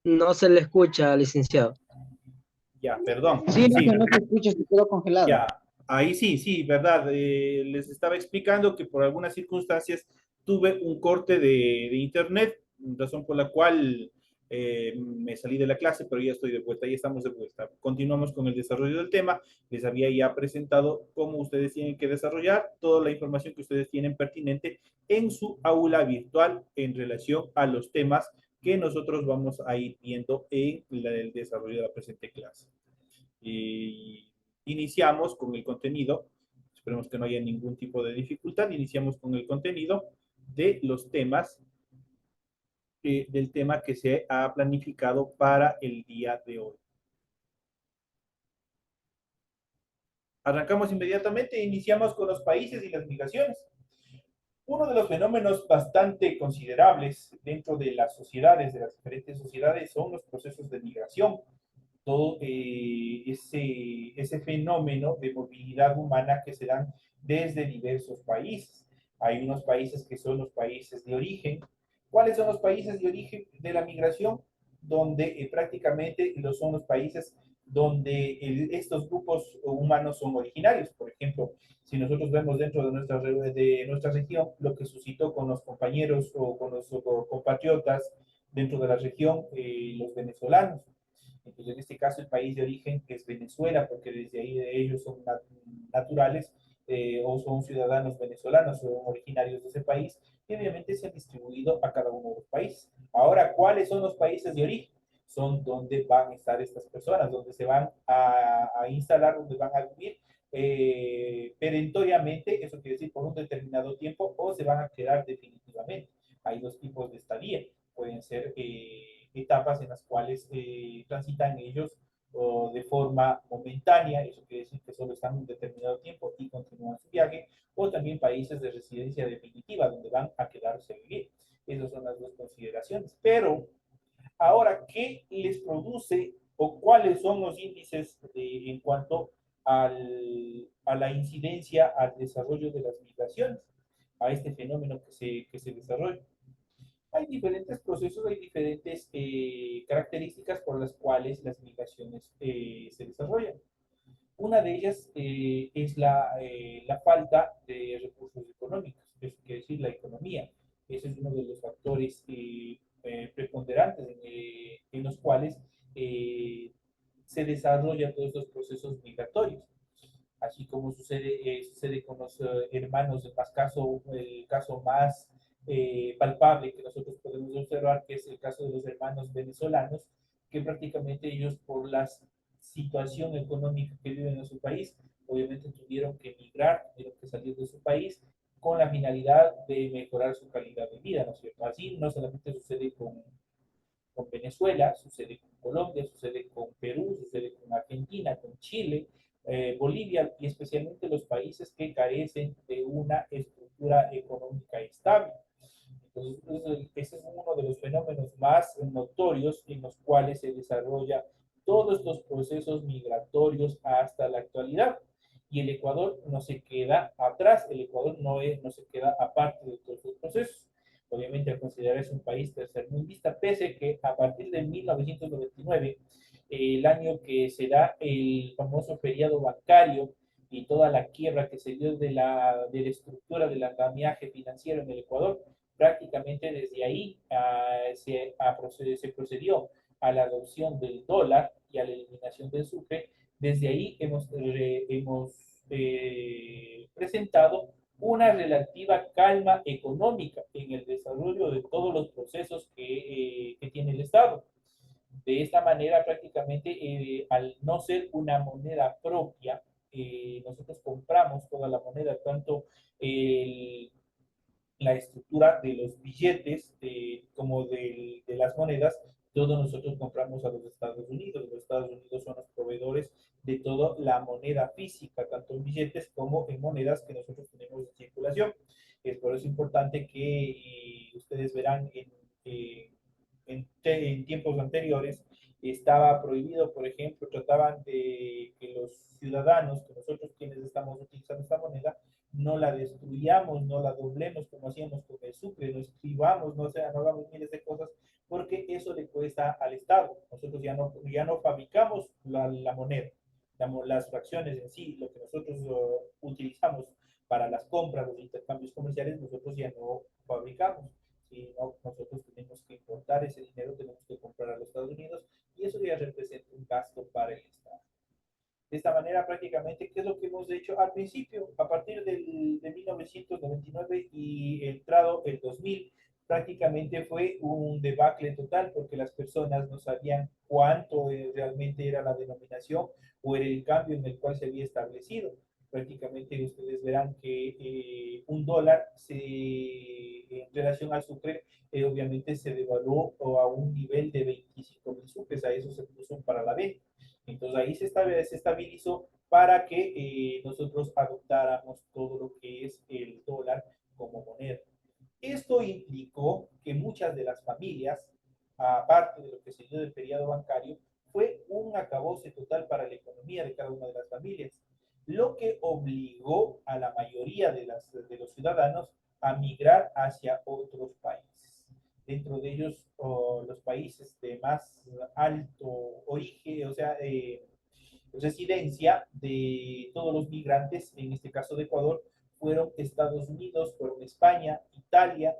No se le escucha, licenciado. Ya, perdón. Sí, no, Sí, no se escucha, se quedó congelado. ya. Ahí sí, sí, verdad. Les estaba explicando que por algunas circunstancias tuve un corte de internet, razón por la cual me salí de la clase, pero ya estoy de vuelta, ya estamos de vuelta. Continuamos con el desarrollo del tema. Les había ya presentado cómo ustedes tienen que desarrollar toda la información que ustedes tienen pertinente en su aula virtual en relación a los temas que nosotros vamos a ir viendo en el desarrollo de la presente clase. Y iniciamos con el contenido. Esperemos que no haya ningún tipo de dificultad. Iniciamos con el contenido de los temas, del tema que se ha planificado para el día de hoy. Arrancamos inmediatamente e iniciamos con los países y las migraciones. Uno de los fenómenos bastante considerables dentro de las sociedades, de las diferentes sociedades, son los procesos de migración. Todo ese fenómeno de movilidad humana que se dan desde diversos países. Hay unos países que son los países de origen. ¿Cuáles son los países de origen de la migración? Donde prácticamente son los países donde estos grupos humanos son originarios. Por ejemplo, si nosotros vemos dentro de nuestra región lo que suscitó con los compañeros o con los compatriotas dentro de la región, los venezolanos. Entonces, en este caso, el país de origen es Venezuela, porque desde ahí ellos son naturales o son ciudadanos venezolanos, son originarios de ese país, y obviamente se han distribuido a cada uno de los países. Ahora, ¿cuáles son los países de origen? Son donde van a estar estas personas, donde se van a instalar, donde van a vivir perentoriamente, eso quiere decir por un determinado tiempo, o se van a quedar definitivamente. Hay dos tipos de estadía. Pueden ser etapas en las cuales transitan ellos o de forma momentánea, eso quiere decir que solo están un determinado tiempo y continúan su viaje, o también países de residencia definitiva, donde van a quedarse a vivir. Esas son las dos consideraciones. Pero ahora, ¿qué les produce o cuáles son los índices en cuanto a la incidencia, al desarrollo de las migraciones, a este fenómeno que se desarrolla? Hay diferentes procesos, hay diferentes características por las cuales las migraciones se desarrollan. Una de ellas es la falta de recursos económicos, es decir, la economía. Ese es uno de los factores preponderantes en los cuales eh, se desarrollan todos estos procesos migratorios. Así como sucede con los hermanos, el caso más palpable que nosotros podemos observar, que es el caso de los hermanos venezolanos, que prácticamente ellos por la situación económica que viven en su país, obviamente tuvieron que emigrar, tuvieron que salir de su país con la finalidad de mejorar su calidad de vida, ¿no es cierto? Así no solamente sucede con Venezuela, sucede con Colombia, sucede con Perú, sucede con Argentina, con Chile, Bolivia y especialmente los países que carecen de una estructura económica estable. Entonces, ese es uno de los fenómenos más notorios en los cuales se desarrolla todos estos procesos migratorios hasta la actualidad. Y el Ecuador no se queda atrás, el Ecuador no se queda aparte de todos estos procesos. Obviamente, al considerarse un país tercermundista, pese que a partir de 1999, el año que se da el famoso feriado bancario y toda la quiebra que se dio de la estructura del andamiaje financiero en el Ecuador, prácticamente desde ahí se procedió a la adopción del dólar y a la eliminación del sucre. Desde ahí hemos presentado una relativa calma económica en el desarrollo de todos los procesos que tiene el Estado. De esta manera, prácticamente, al no ser una moneda propia, nosotros compramos toda la moneda, tanto el, la estructura de los billetes como de las monedas, todos nosotros compramos a los Estados Unidos. Los Estados Unidos son los proveedores de toda la moneda física, tanto en billetes como en monedas que nosotros tenemos en circulación. Es por eso importante que ustedes verán en tiempos anteriores estaba prohibido, por ejemplo, trataban de que los ciudadanos, que nosotros quienes estamos utilizando esta moneda, no la destruyamos, no la doblemos como hacíamos con el sucre, no escribamos, no, sea, no hagamos miles de cosas, porque eso le cuesta al Estado. Nosotros ya no fabricamos la moneda, las fracciones en sí, lo que nosotros utilizamos para las compras, los intercambios comerciales, nosotros ya no fabricamos. Sino nosotros tenemos que importar ese dinero, tenemos que comprar a los Estados Unidos y eso ya representa un gasto para el Estado. De esta manera, prácticamente, ¿qué es lo que hemos hecho al principio? A partir de 1999 y entrado el 2000, prácticamente fue un debacle total porque las personas no sabían cuánto realmente era la denominación o era el cambio en el cual se había establecido. Prácticamente ustedes verán que un dólar en relación al sucre obviamente se devaluó a un nivel de 25.000 sucres, a eso se puso para la venta. Entonces ahí se estabilizó para que nosotros adoptáramos todo lo que es el dólar como moneda. Esto implicó que muchas de las familias, aparte de lo que se dio del periodo bancario, fue un acabose total para la economía de cada una de las familias, lo que obligó a la mayoría de los ciudadanos a migrar hacia otros países. Dentro de ellos, los países de más alto origen, o sea, residencia de todos los migrantes, en este caso de Ecuador, fueron Estados Unidos, fueron España, Italia,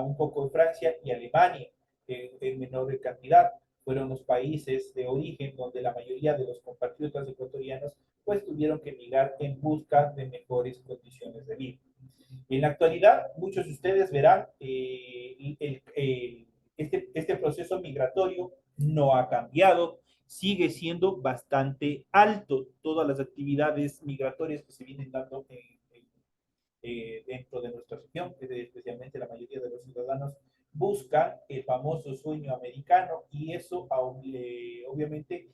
un poco de Francia y Alemania, en menor cantidad. Fueron los países de origen donde la mayoría de los compatriotas ecuatorianos pues tuvieron que migrar en busca de mejores condiciones de vida. En la actualidad, muchos de ustedes verán este proceso migratorio no ha cambiado, sigue siendo bastante alto. Todas las actividades migratorias que se vienen dando dentro de nuestra región, especialmente la mayoría de los ciudadanos buscan el famoso sueño americano y eso obviamente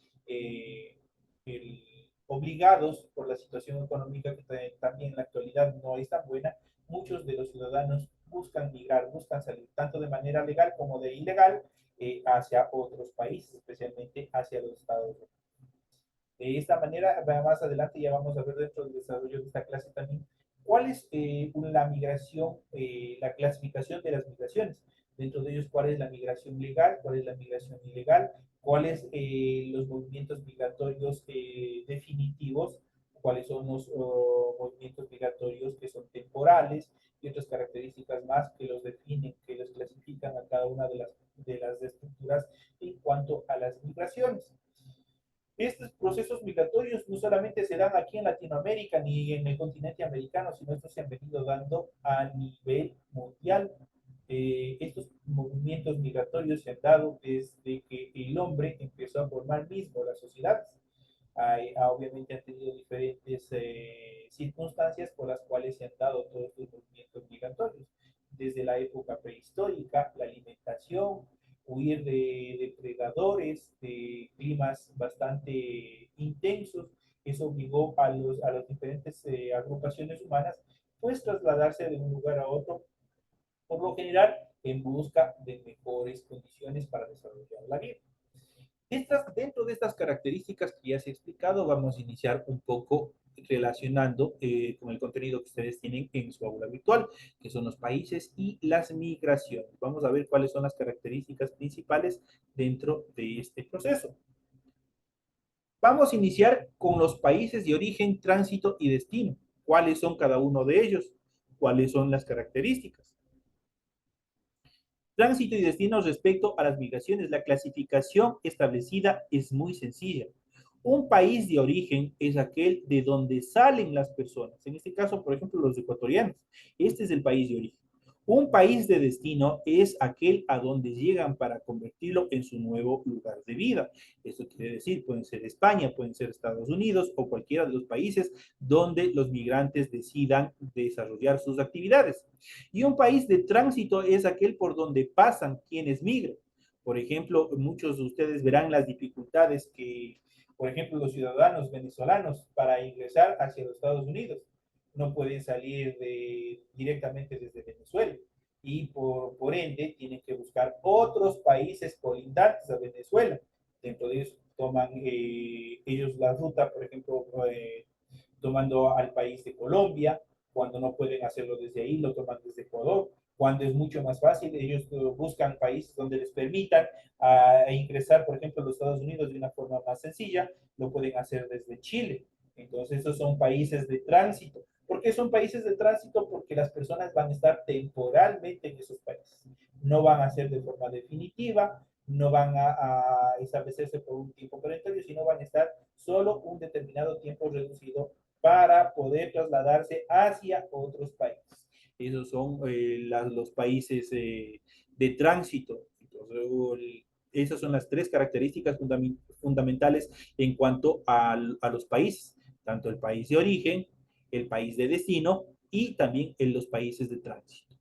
obligados por la situación económica que también en la actualidad no es tan buena, muchos de los ciudadanos buscan migrar, buscan salir tanto de manera legal como de ilegal hacia otros países, especialmente hacia los Estados Unidos. De esta manera, más adelante ya vamos a ver dentro del desarrollo de esta clase también cuál es la migración, la clasificación de las migraciones. Dentro de ellos, cuál es la migración legal, cuál es la migración ilegal, cuáles los movimientos migratorios definitivos, cuáles son los movimientos migratorios que son temporales y otras características más que los definen, que los clasifican a cada una de las estructuras en cuanto a las migraciones. Estos procesos migratorios no solamente se dan aquí en Latinoamérica ni en el continente americano, sino estos se han venido dando a nivel mundial. Estos movimientos migratorios se han dado desde que el hombre empezó a formar mismo las sociedades. Obviamente han tenido diferentes circunstancias por las cuales se han dado todos estos movimientos migratorios. Desde la época prehistórica, la alimentación, huir de depredadores, de climas bastante intensos. Eso obligó a las diferentes agrupaciones humanas pues trasladarse de un lugar a otro, por lo general en busca de mejores condiciones para desarrollar la vida. Dentro de estas características que ya se ha explicado, vamos a iniciar un poco relacionando con el contenido que ustedes tienen en su aula virtual, que son los países y las migraciones. Vamos a ver cuáles son las características principales dentro de este proceso. Vamos a iniciar con los países de origen, tránsito y destino. ¿Cuáles son cada uno de ellos? ¿Cuáles son las características? Tránsito y destino respecto a las migraciones. La clasificación establecida es muy sencilla. Un país de origen es aquel de donde salen las personas. En este caso, por ejemplo, los ecuatorianos. Este es el país de origen. Un país de destino es aquel a donde llegan para convertirlo en su nuevo lugar de vida. Esto quiere decir, pueden ser España, pueden ser Estados Unidos o cualquiera de los países donde los migrantes decidan desarrollar sus actividades. Y un país de tránsito es aquel por donde pasan quienes migran. Por ejemplo, muchos de ustedes verán las dificultades que, por ejemplo, los ciudadanos venezolanos para ingresar hacia los Estados Unidos no pueden salir directamente desde Venezuela y por ende tienen que buscar otros países colindantes a Venezuela. Dentro de ellos toman ellos la ruta, por ejemplo, tomando al país de Colombia. Cuando no pueden hacerlo desde ahí, lo toman desde Ecuador. Cuando es mucho más fácil, ellos buscan países donde les permitan ingresar, por ejemplo, a los Estados Unidos de una forma más sencilla, lo pueden hacer desde Chile. Entonces, esos son países de tránsito. ¿Por qué son países de tránsito? Porque las personas van a estar temporalmente en esos países. No van a ser de forma definitiva, no van a establecerse por un tiempo perentorio, sino van a estar solo un determinado tiempo reducido para poder trasladarse hacia otros países. Esos son los países de tránsito. Entonces, esas son las tres características fundamentales en cuanto a los países, tanto el país de origen, el país de destino y también en los países de tránsito.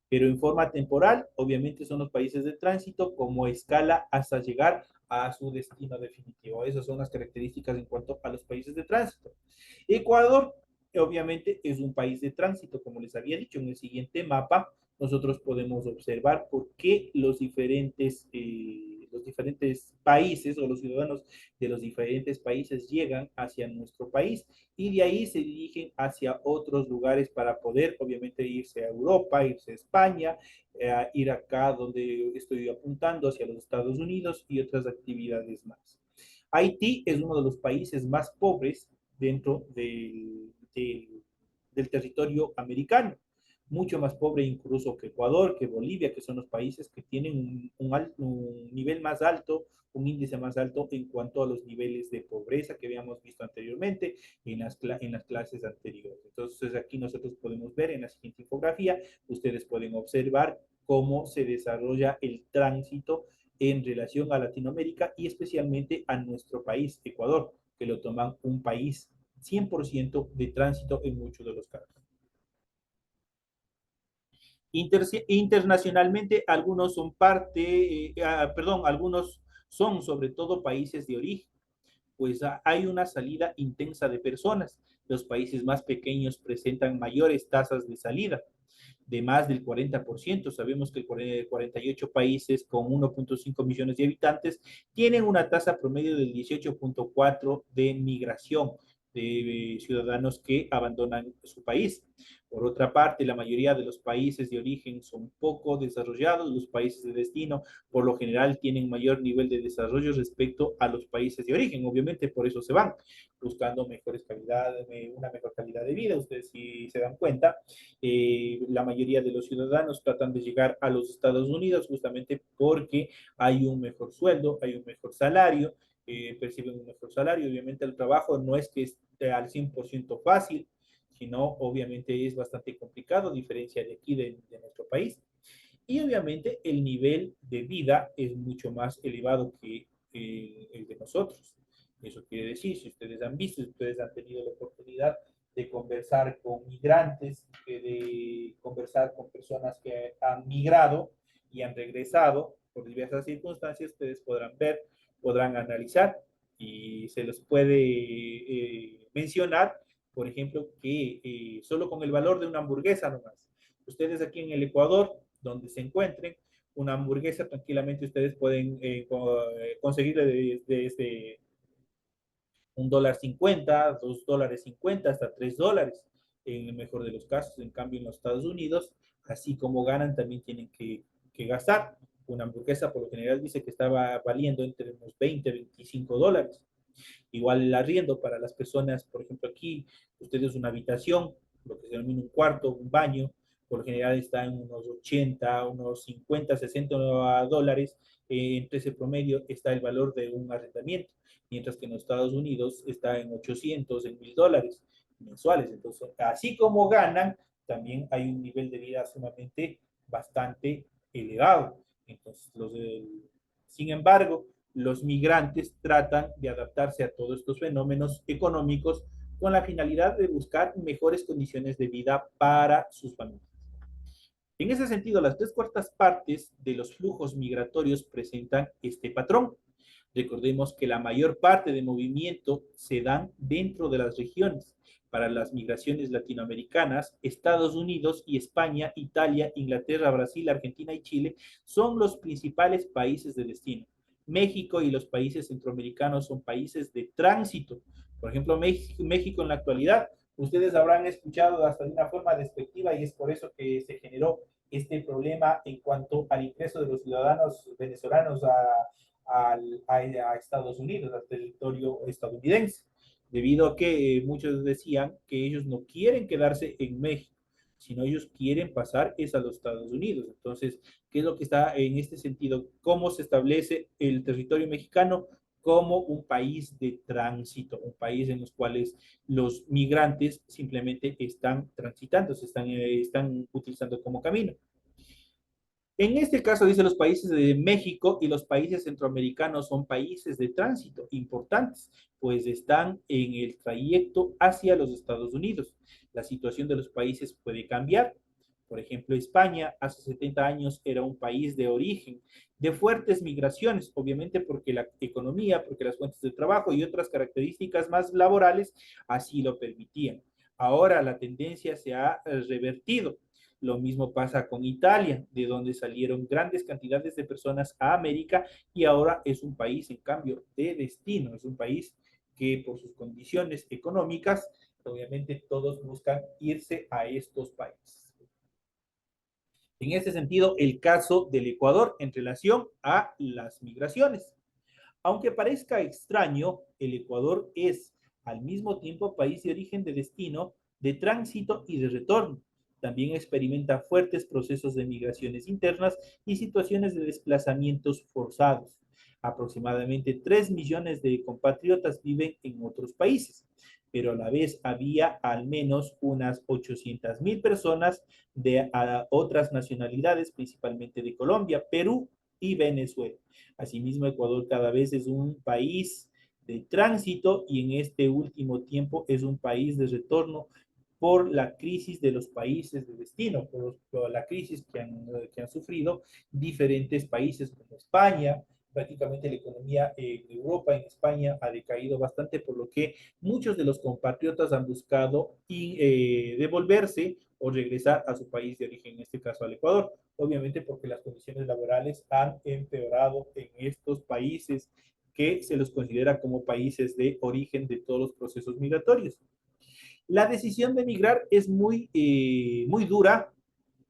Pero en forma temporal, obviamente son los países de tránsito como escala hasta llegar a su destino definitivo. Esas son las características en cuanto a los países de tránsito. Ecuador, obviamente, es un país de tránsito, como les había dicho en el siguiente mapa. Nosotros podemos observar por qué los diferentes países o los ciudadanos de los diferentes países llegan hacia nuestro país y de ahí se dirigen hacia otros lugares para poder, obviamente, irse a Europa, irse a España, ir acá donde estoy apuntando hacia los Estados Unidos y otras actividades más. Haití es uno de los países más pobres dentro del territorio americano, mucho más pobre incluso que Ecuador, que Bolivia, que son los países que tienen un nivel más alto, un índice más alto en cuanto a los niveles de pobreza que habíamos visto anteriormente en las clases anteriores. Entonces aquí nosotros podemos ver en la siguiente infografía, ustedes pueden observar cómo se desarrolla el tránsito en relación a Latinoamérica y especialmente a nuestro país, Ecuador, que lo toman un país 100% de tránsito en muchos de los casos. Internacionalmente, algunos son algunos son sobre todo países de origen, pues hay una salida intensa de personas. Los países más pequeños presentan mayores tasas de salida, de más del 40%. Sabemos que 48 países con 1.5 millones de habitantes tienen una tasa promedio del 18.4 de migración de ciudadanos que abandonan su país. Por otra parte, la mayoría de los países de origen son poco desarrollados. Los países de destino, por lo general, tienen mayor nivel de desarrollo respecto a los países de origen. Obviamente, por eso se van buscando una mejor calidad de vida. Ustedes, si se dan cuenta, la mayoría de los ciudadanos tratan de llegar a los Estados Unidos justamente porque hay un mejor sueldo, hay un mejor salario, perciben un mejor salario. Obviamente, el trabajo no es que esté al 100% fácil, sino obviamente es bastante complicado, a diferencia de aquí de nuestro país. Y obviamente el nivel de vida es mucho más elevado que el de nosotros. Eso quiere decir, si ustedes han visto, si ustedes han tenido la oportunidad de conversar con migrantes, de conversar con personas que han migrado y han regresado por diversas circunstancias, ustedes podrán ver, podrán analizar y se les puede mencionar, por ejemplo, que solo con el valor de una hamburguesa nomás, ustedes aquí en el Ecuador, donde se encuentren, una hamburguesa tranquilamente ustedes pueden conseguirle desde $1.50, $2.50, hasta $3, en el mejor de los casos. En cambio, en los Estados Unidos, así como ganan, también tienen que gastar. Una hamburguesa, por lo general, dice que estaba valiendo entre unos $20 a $25. Igual el arriendo para las personas, por ejemplo, aquí, ustedes una habitación, lo que se denomina un cuarto, un baño, por lo general está en unos 80, unos 50, $60. Entre ese promedio está el valor de un arrendamiento, mientras que en los Estados Unidos está en 800, en $1,000 mensuales. Entonces, así como ganan, también hay un nivel de vida sumamente bastante elevado. Entonces, sin embargo, los migrantes tratan de adaptarse a todos estos fenómenos económicos con la finalidad de buscar mejores condiciones de vida para sus familias. En ese sentido, las 3/4 de los flujos migratorios presentan este patrón. Recordemos que la mayor parte de movimiento se dan dentro de las regiones. Para las migraciones latinoamericanas, Estados Unidos y España, Italia, Inglaterra, Brasil, Argentina y Chile son los principales países de destino. México y los países centroamericanos son países de tránsito. Por ejemplo, México en la actualidad, ustedes habrán escuchado hasta de una forma despectiva y es por eso que se generó este problema en cuanto al ingreso de los ciudadanos venezolanos a Estados Unidos, al territorio estadounidense, debido a que muchos decían que ellos no quieren quedarse en México, sino ellos quieren pasar es a los Estados Unidos. Entonces, ¿qué es lo que está en este sentido? ¿Cómo se establece el territorio mexicano como un país de tránsito, un país en los cuales los migrantes simplemente están transitando, están utilizando como camino? En este caso, dice, los países de México y los países centroamericanos son países de tránsito importantes, pues están en el trayecto hacia los Estados Unidos. La situación de los países puede cambiar. Por ejemplo, España hace 70 años era un país de origen de fuertes migraciones, obviamente porque la economía, porque las fuentes de trabajo y otras características más laborales así lo permitían. Ahora la tendencia se ha revertido. Lo mismo pasa con Italia, de donde salieron grandes cantidades de personas a América y ahora es un país, en cambio, de destino. Es un país que por sus condiciones económicas, obviamente todos buscan irse a estos países. En este sentido, el caso del Ecuador en relación a las migraciones. Aunque parezca extraño, el Ecuador es al mismo tiempo país de origen, de destino, de tránsito y de retorno. También experimenta fuertes procesos de migraciones internas y situaciones de desplazamientos forzados. Aproximadamente 3 millones de compatriotas viven en otros países, pero a la vez había al menos unas 800,000 personas de otras nacionalidades, principalmente de Colombia, Perú y Venezuela. Asimismo, Ecuador cada vez es un país de tránsito y en este último tiempo es un país de retorno por la crisis de los países de destino, por la crisis que han sufrido diferentes países como España. Prácticamente la economía en Europa, en España, ha decaído bastante, por lo que muchos de los compatriotas han buscado devolverse o regresar a su país de origen, en este caso al Ecuador, obviamente porque las condiciones laborales han empeorado en estos países que se los considera como países de origen de todos los procesos migratorios. La decisión de emigrar es muy dura,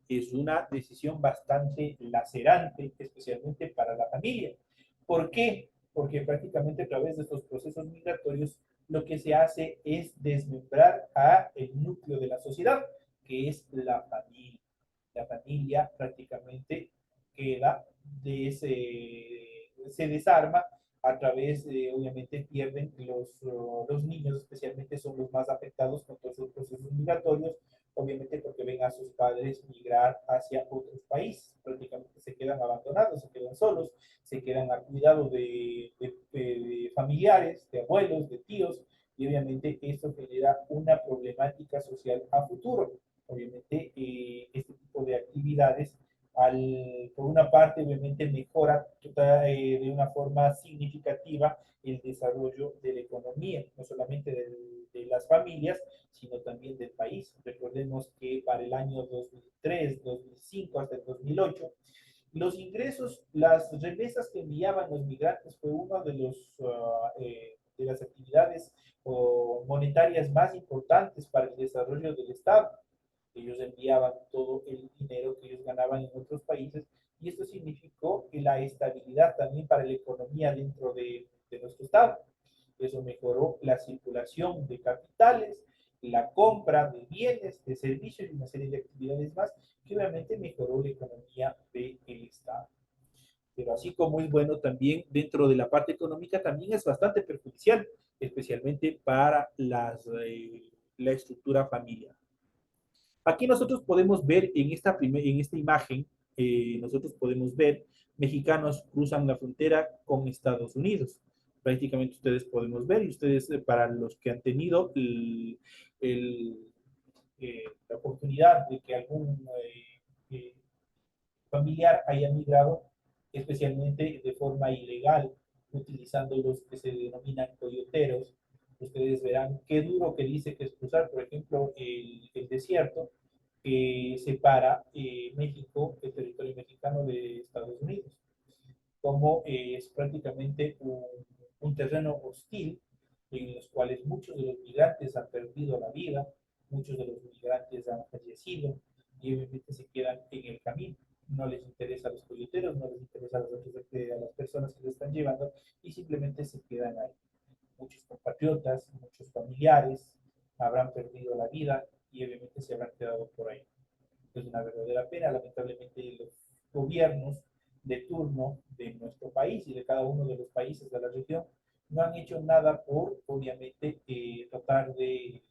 es una decisión bastante lacerante, especialmente para la familia. ¿Por qué? Porque prácticamente a través de estos procesos migratorios lo que se hace es desmembrar a el núcleo de la sociedad, que es la familia. La familia prácticamente queda se desarma a través de, obviamente, pierden los niños, especialmente son los más afectados con todos los procesos migratorios, obviamente porque ven a sus padres migrar hacia otros países, prácticamente se quedan abandonados, se quedan solos, se quedan a cuidado de familiares, de abuelos, de tíos, y obviamente esto genera una problemática social a futuro. Obviamente este tipo de actividades por una parte, obviamente mejora de una forma significativa el desarrollo de la economía, no solamente de las familias, sino también del país. Recordemos que para el año 2003, 2005 hasta el 2008, los ingresos, las remesas que enviaban los migrantes fue una de las actividades monetarias más importantes para el desarrollo del Estado. Ellos enviaban todo el dinero que ellos ganaban en otros países y esto significó que la estabilidad también para la economía dentro de nuestro Estado. Eso mejoró la circulación de capitales, la compra de bienes, de servicios y una serie de actividades más que obviamente mejoró la economía del Estado. Pero así como es bueno también dentro de la parte económica, también es bastante perjudicial, especialmente para la estructura familiar. Aquí nosotros podemos ver en esta imagen, nosotros podemos ver mexicanos cruzan la frontera con Estados Unidos. Prácticamente ustedes podemos ver, y ustedes, para los que han tenido el, la oportunidad de que algún familiar haya migrado, especialmente de forma ilegal, utilizando los que se denominan coyoteros, ustedes verán qué duro que dice que es cruzar, por ejemplo, el desierto que separa México, el territorio mexicano de Estados Unidos, como es prácticamente un terreno hostil en los cuales muchos de los migrantes han perdido la vida, muchos de los migrantes han fallecido, y obviamente se quedan en el camino. No les interesa a los coyoteros, no les interesa a las personas que lo están llevando y simplemente se quedan ahí. Muchos compatriotas, muchos familiares habrán perdido la vida y obviamente se habrán quedado por ahí. Es una verdadera pena. Lamentablemente los gobiernos de turno de nuestro país y de cada uno de los países de la región no han hecho nada por, obviamente, tratar de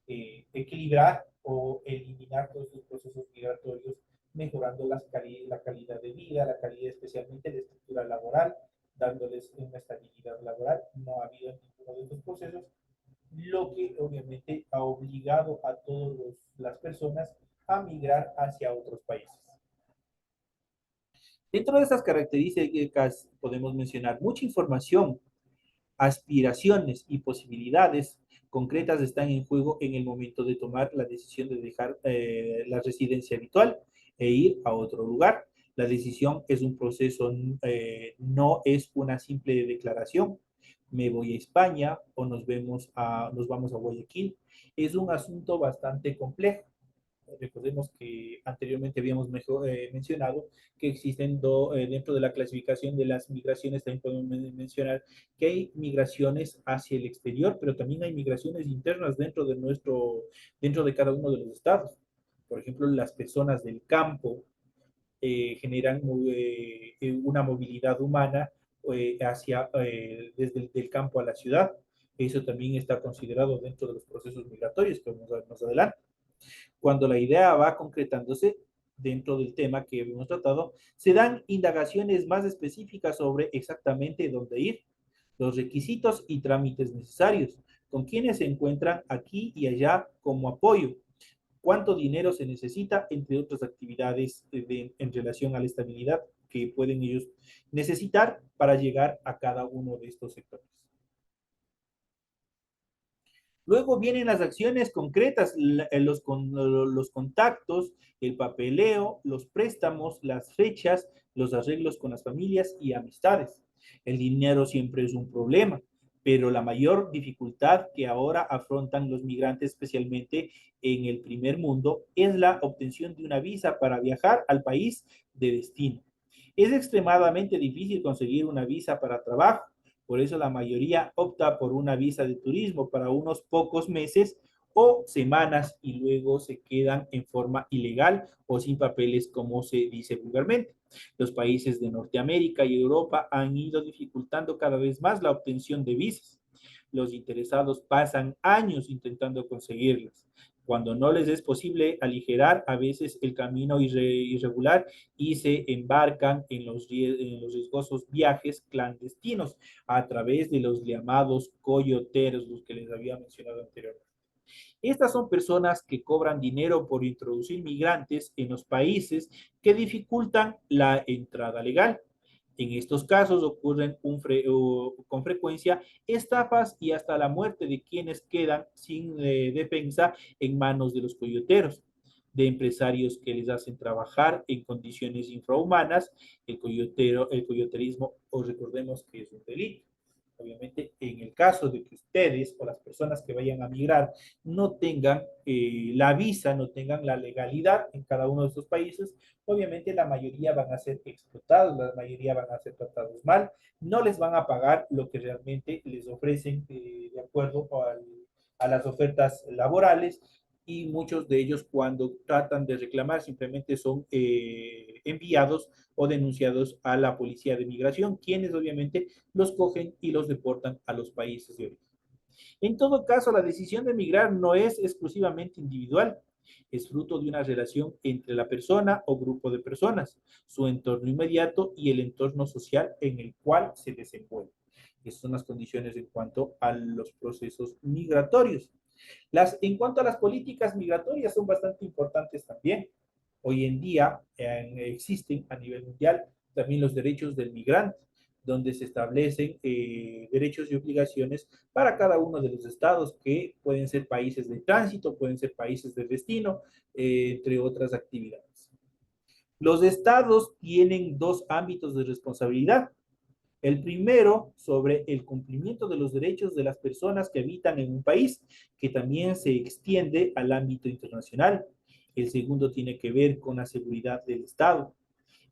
equilibrar o eliminar todos los procesos migratorios, mejorando la calidad de vida, la calidad especialmente de estructura laboral, dándoles una estabilidad laboral. No ha habido ninguno de estos procesos, lo que obviamente ha obligado a todas las personas a migrar hacia otros países. Dentro de estas características podemos mencionar mucha información, aspiraciones y posibilidades concretas están en juego en el momento de tomar la decisión de dejar la residencia habitual e ir a otro lugar. La decisión es un proceso, no es una simple declaración. Me voy a España o nos vamos a Guayaquil. Es un asunto bastante complejo. Recordemos que anteriormente habíamos mencionado que existen dentro de la clasificación de las migraciones, también podemos mencionar que hay migraciones hacia el exterior, pero también hay migraciones internas dentro de cada uno de los estados. Por ejemplo, las personas del campo generan una movilidad humana desde el campo a la ciudad. Eso también está considerado dentro de los procesos migratorios que vamos a ver más adelante. Cuando la idea va concretándose dentro del tema que hemos tratado, se dan indagaciones más específicas sobre exactamente dónde ir, los requisitos y trámites necesarios, con quienes se encuentran aquí y allá como apoyo, cuánto dinero se necesita, entre otras actividades en relación a la estabilidad que pueden ellos necesitar para llegar a cada uno de estos sectores. Luego vienen las acciones concretas, los contactos, el papeleo, los préstamos, las fechas, los arreglos con las familias y amistades. El dinero siempre es un problema, pero la mayor dificultad que ahora afrontan los migrantes, especialmente en el primer mundo, es la obtención de una visa para viajar al país de destino. Es extremadamente difícil conseguir una visa para trabajo. Por eso la mayoría opta por una visa de turismo para unos pocos meses o semanas y luego se quedan en forma ilegal o sin papeles, como se dice vulgarmente. Los países de Norteamérica y Europa han ido dificultando cada vez más la obtención de visas. Los interesados pasan años intentando conseguirlas. Cuando no les es posible aligerar a veces el camino irregular y se embarcan en los riesgosos viajes clandestinos a través de los llamados coyoteros, los que les había mencionado anteriormente. Estas son personas que cobran dinero por introducir migrantes en los países que dificultan la entrada legal. En estos casos ocurren con frecuencia estafas y hasta la muerte de quienes quedan sin defensa en manos de los coyoteros, de empresarios que les hacen trabajar en condiciones infrahumanas. El coyoterismo, os recordemos que es un delito. Obviamente, en el caso de que ustedes o las personas que vayan a migrar no tengan la visa, no tengan la legalidad en cada uno de estos países, obviamente la mayoría van a ser explotados, la mayoría van a ser tratados mal, no les van a pagar lo que realmente les ofrecen de acuerdo a las ofertas laborales, y muchos de ellos cuando tratan de reclamar simplemente son enviados o denunciados a la policía de migración, quienes obviamente los cogen y los deportan a los países de origen. En todo caso, la decisión de emigrar no es exclusivamente individual, es fruto de una relación entre la persona o grupo de personas, su entorno inmediato y el entorno social en el cual se desenvuelve. Estas son las condiciones en cuanto a los procesos migratorios. En cuanto a las políticas migratorias, son bastante importantes también. Hoy en día existen a nivel mundial también los derechos del migrante, donde se establecen derechos y obligaciones para cada uno de los estados, que pueden ser países de tránsito, pueden ser países de destino, entre otras actividades. Los estados tienen dos ámbitos de responsabilidad. El primero, sobre el cumplimiento de los derechos de las personas que habitan en un país, que también se extiende al ámbito internacional. El segundo tiene que ver con la seguridad del Estado.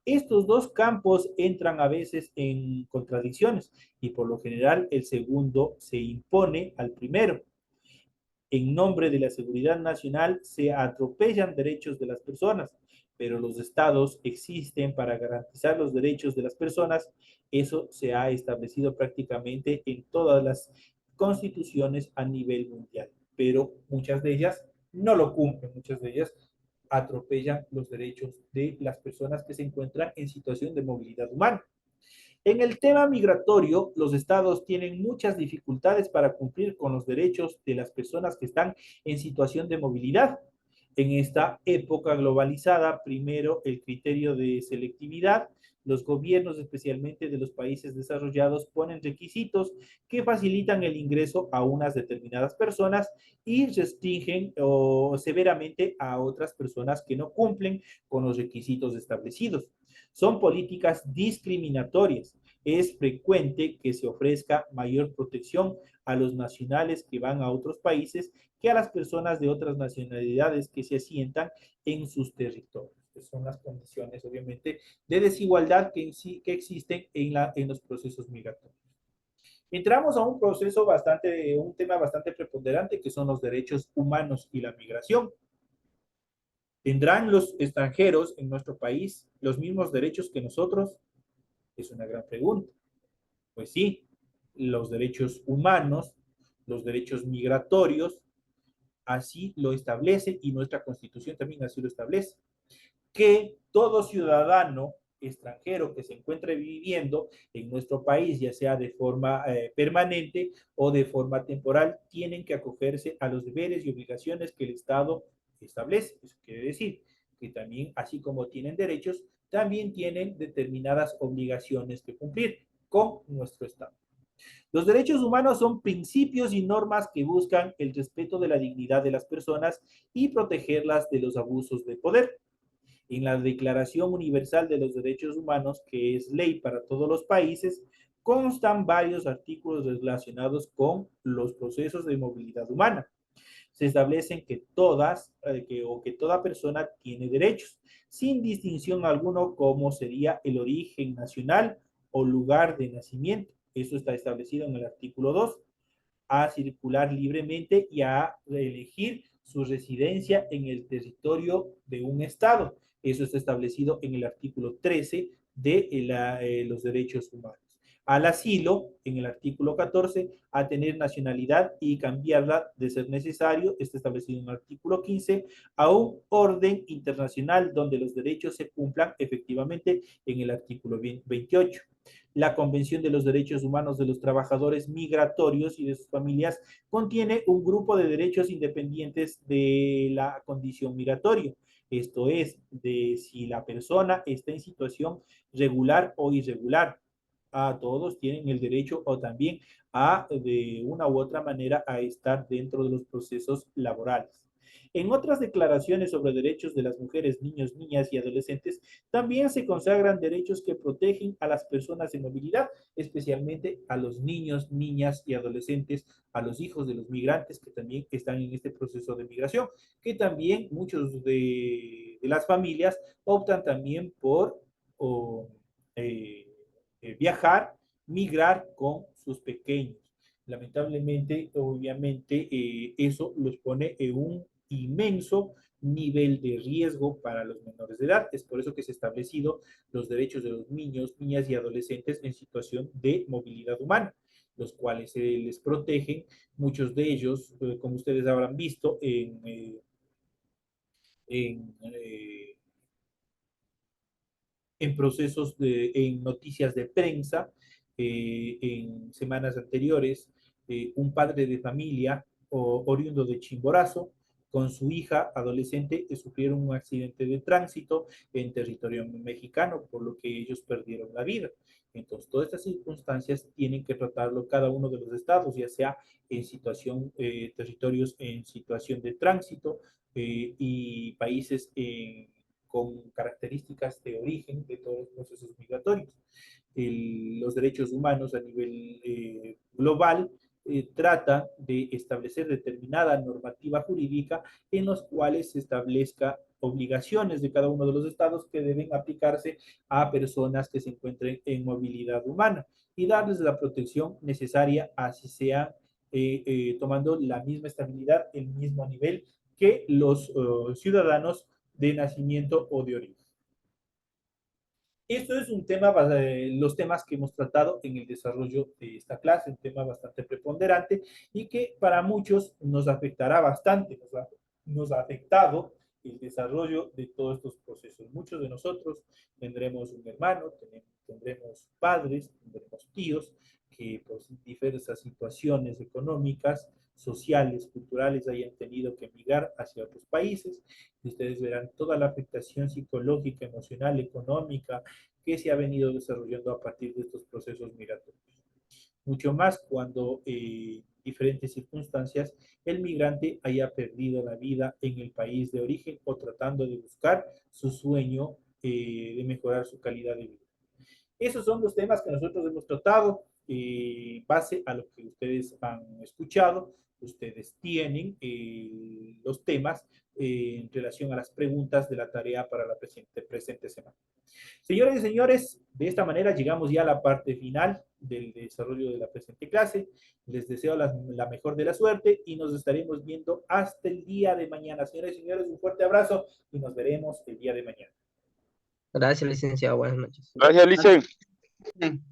Estos dos campos entran a veces en contradicciones y por lo general el segundo se impone al primero. En nombre de la seguridad nacional se atropellan derechos de las personas, pero los estados existen para garantizar los derechos de las personas. Eso se ha establecido prácticamente en todas las constituciones a nivel mundial, pero muchas de ellas no lo cumplen, muchas de ellas atropellan los derechos de las personas que se encuentran en situación de movilidad humana. En el tema migratorio, los estados tienen muchas dificultades para cumplir con los derechos de las personas que están en situación de movilidad. En esta época globalizada, primero el criterio de selectividad. Los gobiernos, especialmente de los países desarrollados, ponen requisitos que facilitan el ingreso a unas determinadas personas y restringen severamente a otras personas que no cumplen con los requisitos establecidos. Son políticas discriminatorias. Es frecuente que se ofrezca mayor protección a los nacionales que van a otros países que a las personas de otras nacionalidades que se asientan en sus territorios. Estas son las condiciones, obviamente, de desigualdad que existen en los procesos migratorios. Entramos a un tema bastante preponderante que son los derechos humanos y la migración. ¿Tendrán los extranjeros en nuestro país los mismos derechos que nosotros? Es una gran pregunta. Pues sí, los derechos humanos, los derechos migratorios, así lo establece y nuestra Constitución también así lo establece. Que todo ciudadano extranjero que se encuentre viviendo en nuestro país, ya sea de forma permanente o de forma temporal, tienen que acogerse a los deberes y obligaciones que el Estado establece. Eso quiere decir que también, así como tienen derechos, también tienen determinadas obligaciones que cumplir con nuestro Estado. Los derechos humanos son principios y normas que buscan el respeto de la dignidad de las personas y protegerlas de los abusos de poder. En la Declaración Universal de los Derechos Humanos, que es ley para todos los países, constan varios artículos relacionados con los procesos de movilidad humana. Se establecen que toda persona tiene derechos, sin distinción alguno como sería el origen nacional o lugar de nacimiento. Eso está establecido en el artículo 2, a circular libremente y a elegir su residencia en el territorio de un Estado. Eso está establecido en el artículo 13 de los derechos humanos. Al asilo, en el artículo 14, a tener nacionalidad y cambiarla de ser necesario, está establecido en el artículo 15, a un orden internacional donde los derechos se cumplan efectivamente en el artículo 28. La Convención de los Derechos Humanos de los Trabajadores Migratorios y de sus familias contiene un grupo de derechos independientes de la condición migratoria. Esto es, de si la persona está en situación regular o irregular. A todos tienen el derecho o también de una u otra manera, a estar dentro de los procesos laborales. En otras declaraciones sobre derechos de las mujeres, niños, niñas y adolescentes, también se consagran derechos que protegen a las personas en movilidad, especialmente a los niños, niñas y adolescentes, a los hijos de los migrantes que también están en este proceso de migración, que también muchos de las familias optan también por viajar, migrar con sus pequeños. Lamentablemente, obviamente, eso los pone en un inmenso nivel de riesgo para los menores de edad. Es por eso que se han establecido los derechos de los niños, niñas y adolescentes en situación de movilidad humana, los cuales se les protegen, muchos de ellos, como ustedes habrán visto, en, en procesos, en noticias de prensa, en semanas anteriores, un padre de familia oriundo de Chimborazo con su hija adolescente sufrieron un accidente de tránsito en territorio mexicano, por lo que ellos perdieron la vida. Entonces, todas estas circunstancias tienen que tratarlo cada uno de los estados, ya sea en situación, territorios en situación de tránsito y países con características de origen de todos los procesos migratorios. Los derechos humanos a nivel global trata de establecer determinada normativa jurídica en los cuales se establezca obligaciones de cada uno de los estados que deben aplicarse a personas que se encuentren en movilidad humana y darles la protección necesaria, así sean tomando la misma estabilidad, el mismo nivel que los ciudadanos de nacimiento o de origen. Esto es un tema, los temas que hemos tratado en el desarrollo de esta clase, un tema bastante preponderante y que para muchos nos afectará bastante, nos ha afectado el desarrollo de todos estos procesos. Muchos de nosotros tendremos un hermano, tendremos padres, tendremos tíos que por diversas situaciones económicas, sociales, culturales hayan tenido que emigrar hacia otros países. Y ustedes verán toda la afectación psicológica, emocional, económica que se ha venido desarrollando a partir de estos procesos migratorios. Mucho más cuando diferentes circunstancias el migrante haya perdido la vida en el país de origen o tratando de buscar su sueño de mejorar su calidad de vida. Esos son los temas que nosotros hemos tratado base a lo que ustedes han escuchado. Ustedes tienen los temas en relación a las preguntas de la tarea para la presente semana. Señoras y señores, de esta manera llegamos ya a la parte final del desarrollo de la presente clase. Les deseo la mejor de la suerte y nos estaremos viendo hasta el día de mañana. Señoras y señores, un fuerte abrazo y nos veremos el día de mañana. Gracias, licenciado. Buenas noches. Gracias, Licen. Bien.